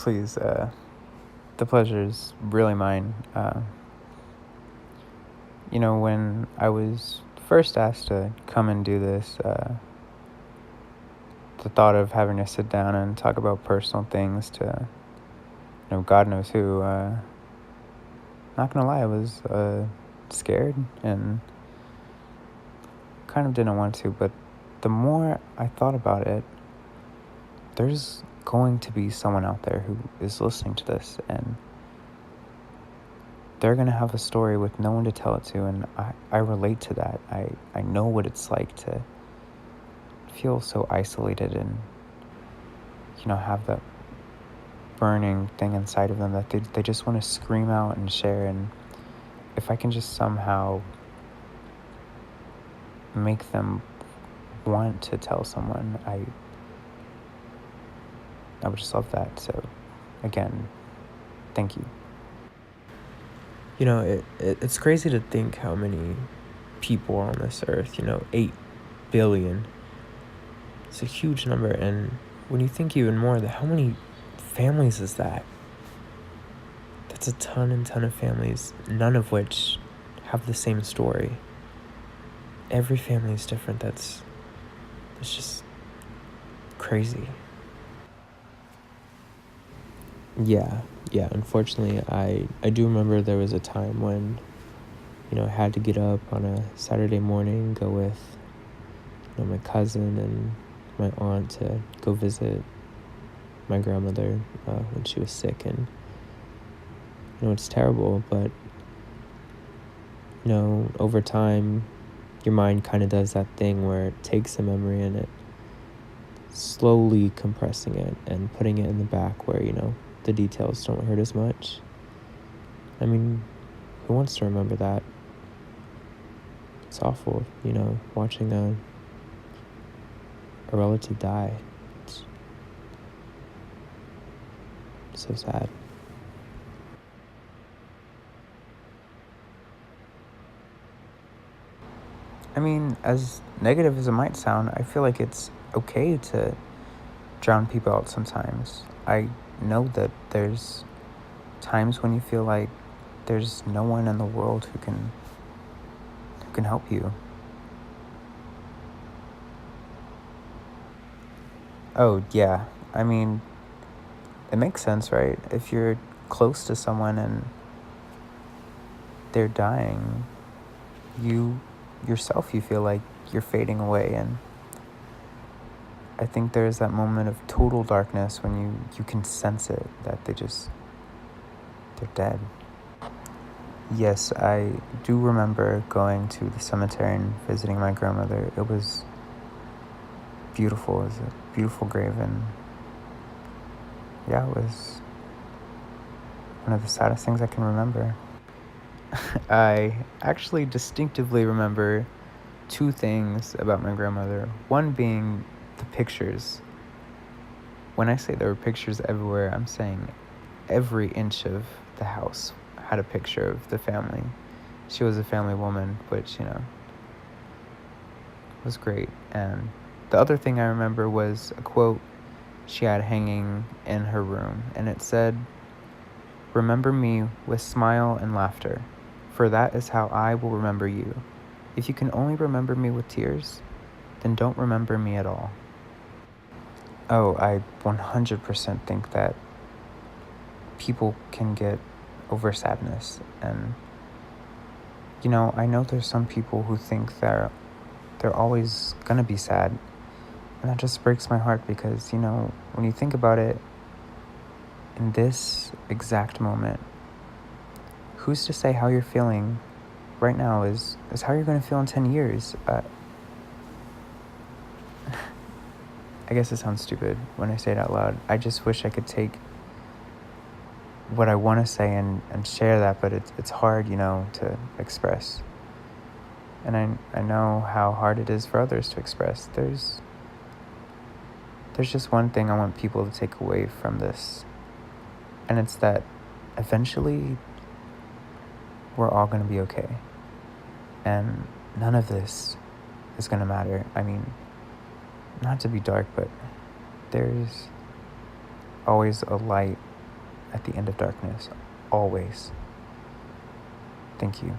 Please, the pleasure's really mine. When I was first asked to come and do this, the thought of having to sit down and talk about personal things to, God knows who, not gonna lie, I was scared and kind of didn't want to, but the more I thought about it, there's going to be someone out there who is listening to this, and they're going to have a story with no one to tell it to, and I relate to that. I know what it's like to feel so isolated and, have that burning thing inside of them that they just want to scream out and share. And if I can just somehow make them want to tell someone, I would just love that. So, again, thank you. It's crazy to think how many people are on this earth, 8 billion. It's a huge number, and when you think even more, how many families is that? That's a ton of families, none of which have the same story. Every family is different. It's just crazy. Yeah, unfortunately, I do remember there was a time when, I had to get up on a Saturday morning, go with, my cousin and my aunt to go visit my grandmother when she was sick. And, it's terrible, but, over time, your mind kind of does that thing where it takes a memory and it slowly compressing it and putting it in the back where, the details don't hurt as much. I mean, who wants to remember that? It's awful, watching a relative die. It's so sad. I mean, as negative as it might sound, I feel like it's okay to drown people out sometimes. I know that there's times when you feel like there's no one in the world who can help you. Oh, yeah. I mean, it makes sense, right? If you're close to someone and they're dying, you feel like you're fading away, and I think there's that moment of total darkness when you can sense it, that they're dead. Yes, I do remember going to the cemetery and visiting my grandmother. It was beautiful. It was a beautiful grave, and yeah, it was one of the saddest things I can remember. I actually distinctively remember 2 things about my grandmother. One being the pictures. When I say there were pictures everywhere, I'm saying every inch of the house had a picture of the family. She was a family woman, which, was great. And the other thing I remember was a quote she had hanging in her room, and it said, "Remember me with smile and laughter, for that is how I will remember you. If you can only remember me with tears, then don't remember me at all." Oh, I 100% think that people can get over sadness. And, I know there's some people who think they're always going to be sad. And that just breaks my heart because, when you think about it, in this exact moment, who's to say how you're feeling right now is how you're going to feel in 10 years? I guess it sounds stupid when I say it out loud. I just wish I could take what I want to say and share that, but it's hard, to express. And I know how hard it is for others to express. There's just one thing I want people to take away from this, and it's that eventually we're all going to be okay. And none of this is going to matter. I mean, not to be dark, but there's always a light at the end of darkness, always. Thank you.